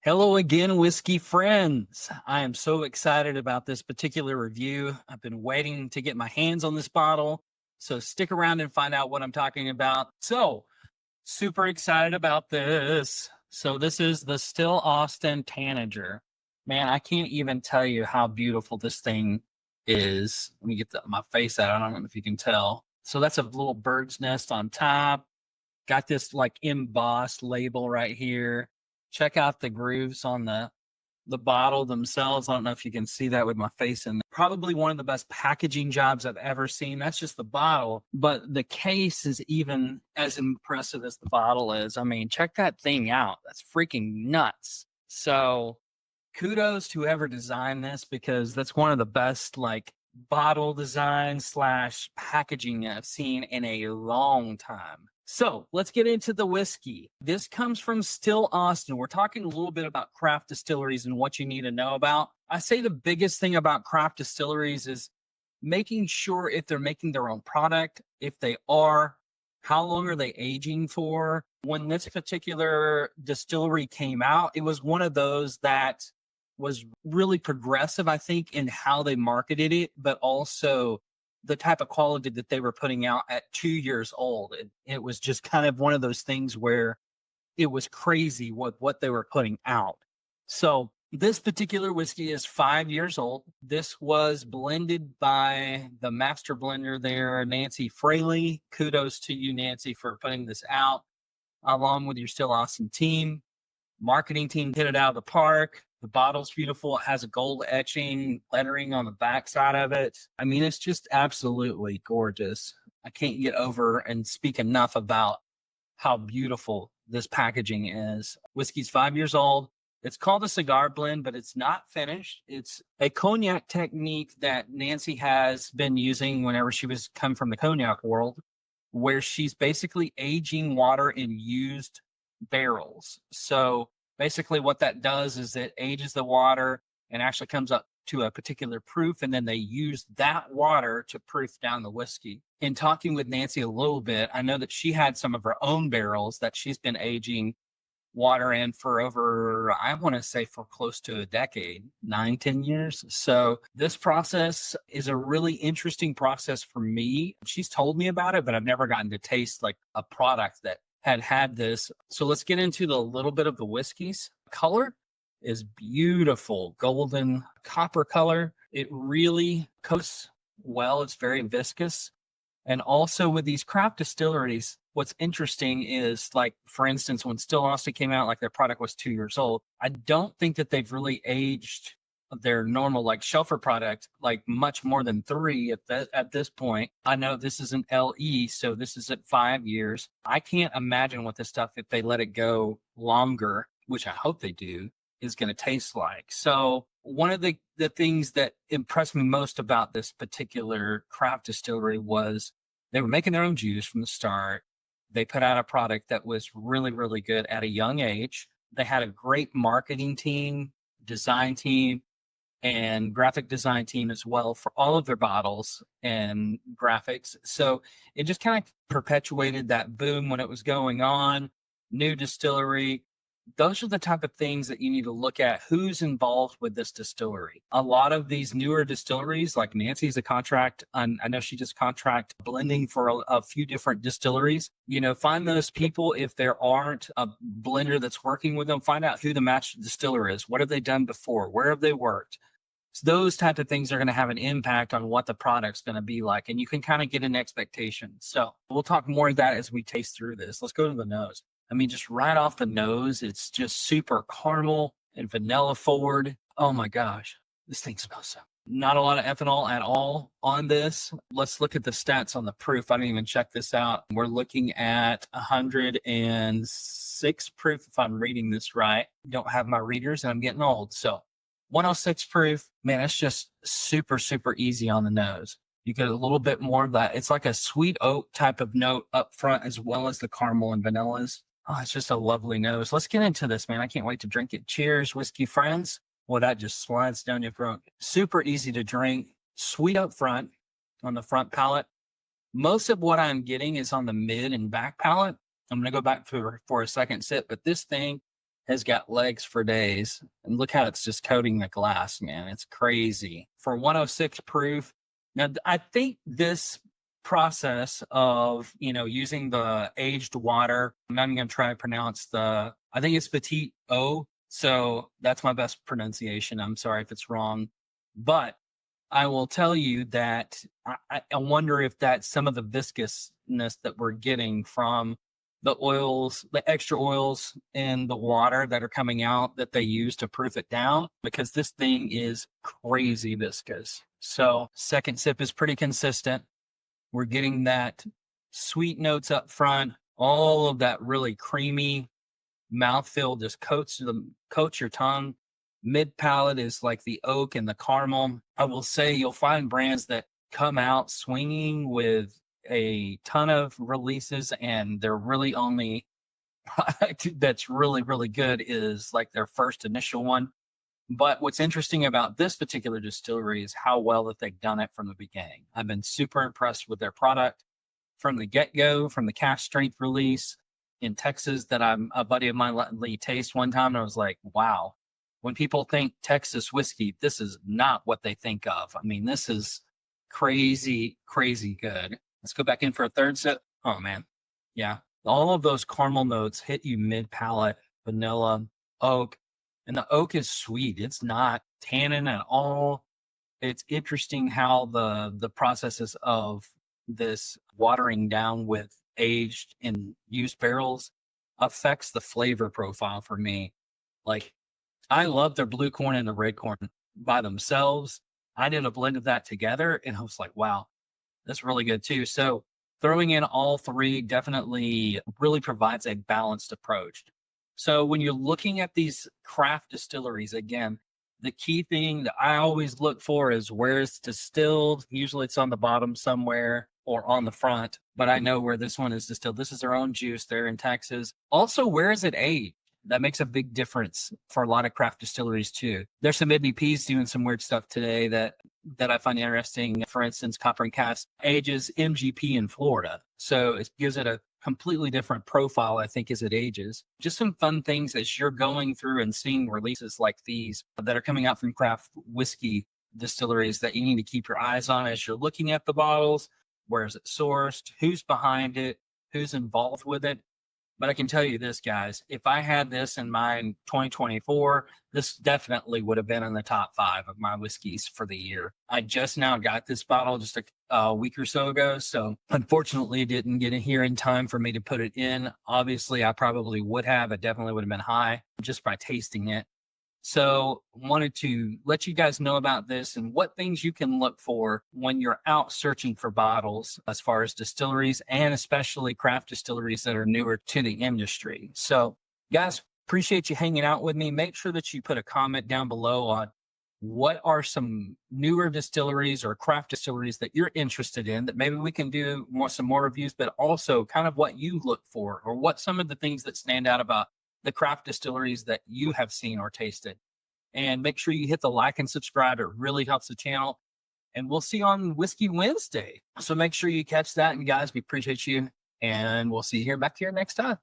Hello again, whiskey friends. I am so excited about this particular review. I've been waiting to get my hands on this bottle, so stick around and find out what I'm talking about. Super excited about this. So, this is the Still Austin Tanager. Man, I can't even tell you how beautiful this thing is. Let me get my face out. I don't know if you can tell. So, that's a little bird's nest on top. Got this like embossed label right here. Check out the grooves on the bottle themselves. I don't know if you can see that with my face in there. Probably one of the best packaging jobs I've ever seen. That's just the bottle, but the case is even as impressive as the bottle is. I mean, check that thing out. That's freaking nuts. So kudos to whoever designed this because that's one of the best like bottle design slash packaging I've seen in a long time. So let's get into the whiskey. This comes from Still Austin. We're talking a little bit about craft distilleries and what you need to know about. I say the biggest thing about craft distilleries is making sure if they're making their own product, if they are, how long are they aging for? When this particular distillery came out, it was one of those that was really progressive, I think, in how they marketed it, but also the type of quality that they were putting out at 2 years old. It was just kind of one of those things where it was crazy what they were putting out. So this particular whiskey is 5 years old. This was blended by the master blender there, Nancy Fraley. Kudos to you, Nancy, for putting this out along with your Still Austin team. Marketing team hit it out of the park. The bottle's beautiful. It has a gold etching lettering on the back side of it. I mean, it's just absolutely gorgeous. I can't get over and speak enough about how beautiful this packaging is. Whiskey's 5 years old. It's called a cigar blend, but it's not finished. It's a cognac technique that Nancy has been using whenever she was come from the cognac world, where she's basically aging water in used barrels. So basically what that does is it ages the water and actually comes up to a particular proof, and then they use that water to proof down the whiskey. In talking with Nancy a little bit, I know that she had some of her own barrels that she's been aging water in for over, I want to say for close to a decade, 9, 10 years. So this process is a really interesting process for me. She's told me about it, but I've never gotten to taste like a product that had this. So let's get into the little bit of the whiskeys. Color is beautiful, golden copper color. It really coats well. It's very viscous. And also with these craft distilleries, what's interesting is like, for instance, when Still Austin came out, like their product was 2 years old. I don't think that they've really aged their normal like shelfer product like much more than 3 at this point. I know this is an LE, so this is at 5 years. I can't imagine what this stuff, if they let it go longer, which I hope they do, is going to taste like. So one of the things that impressed me most about this particular craft distillery was they were making their own juice from the start. They put out a product that was really, really good at a young age. They had a great marketing team, design team, and graphic design team as well for all of their bottles and graphics. So it just kind of perpetuated that boom when it was going on. New distillery. Those are the type of things that you need to look at. Who's involved with this distillery? A lot of these newer distilleries, like Nancy's a contract, I know she just contract blending for a few different distilleries. You know, find those people. If there aren't a blender that's working with them, find out who the match distiller is. What have they done before? Where have they worked? So those type of things are going to have an impact on what the product's going to be like, and you can kind of get an expectation. So we'll talk more of that as we taste through this. Let's go to the nose. I mean, just right off the nose, it's just super caramel and vanilla forward. Oh my gosh, this thing smells so. Not a lot of ethanol at all on this. Let's look at the stats on the proof. I didn't even check this out. We're looking at 106 proof, if I'm reading this right. Don't have my readers and I'm getting old. So 106 proof, man, it's just super, super easy on the nose. You get a little bit more of that. It's like a sweet oak type of note up front, as well as the caramel and vanillas. Oh, it's just a lovely nose. Let's get into this, man. I can't wait to drink it. Cheers, whiskey friends. Well, that just slides down your throat. Super easy to drink. Sweet up front on the front palate. Most of what I'm getting is on the mid and back palate. I'm going to go back for a second sip, but this thing has got legs for days. And look how it's just coating the glass, man. It's crazy. For 106 proof. Now, I think this process of, using the aged water, I'm not even going to try to pronounce I think it's Petit O. So that's my best pronunciation. I'm sorry if it's wrong. But I will tell you that I wonder if that's some of the viscousness that we're getting from the oils, the extra oils in the water that are coming out that they use to proof it down, because this thing is crazy viscous. So second sip is pretty consistent. We're getting that sweet notes up front, all of that really creamy mouthfeel just coats your tongue. Mid palate is like the oak and the caramel. I will say you'll find brands that come out swinging with a ton of releases, and they're really only product that's really, really good is like their first initial one. But what's interesting about this particular distillery is how well that they've done it from the beginning. I've been super impressed with their product from the get-go, from the cask strength release in Texas that a buddy of mine let me taste one time. And I was like, wow, when people think Texas whiskey, this is not what they think of. I mean, this is crazy, crazy good. Let's go back in for a third sip. Oh man. Yeah. All of those caramel notes hit you mid palate, vanilla, oak, and the oak is sweet. It's not tannin at all. It's interesting how the processes of this watering down with aged and used barrels affects the flavor profile for me. Like, I love their blue corn and the red corn by themselves. I did a blend of that together and I was like, wow, that's really good too. So throwing in all three definitely really provides a balanced approach. So when you're looking at these craft distilleries, again, the key thing that I always look for is where it's distilled. Usually it's on the bottom somewhere or on the front, but I know where this one is distilled. This is their own juice. They're in Texas. Also, where is it aged? That makes a big difference for a lot of craft distilleries too. There's some MVPs doing some weird stuff today that I find interesting. For instance, Copper and Cask ages MGP in Florida. So it gives it a completely different profile, I think, as it ages. Just some fun things as you're going through and seeing releases like these that are coming out from craft whiskey distilleries that you need to keep your eyes on as you're looking at the bottles. Where is it sourced? Who's behind it? Who's involved with it? But I can tell you this, guys, if I had this in mind 2024, this definitely would have been in the top 5 of my whiskeys for the year. I just now got this bottle just a week or so ago. So unfortunately, didn't get it here in time for me to put it in. Obviously, I probably would have. It definitely would have been high just by tasting it. So wanted to let you guys know about this and what things you can look for when you're out searching for bottles as far as distilleries and especially craft distilleries that are newer to the industry. So guys, appreciate you hanging out with me. Make sure that you put a comment down below on what are some newer distilleries or craft distilleries that you're interested in that maybe we can do some more reviews, but also kind of what you look for or what some of the things that stand out about the craft distilleries that you have seen or tasted. And make sure you hit the like and subscribe. It really helps the channel. And we'll see you on Whiskey Wednesday. So make sure you catch that. And guys, we appreciate you. And we'll see you here back here next time.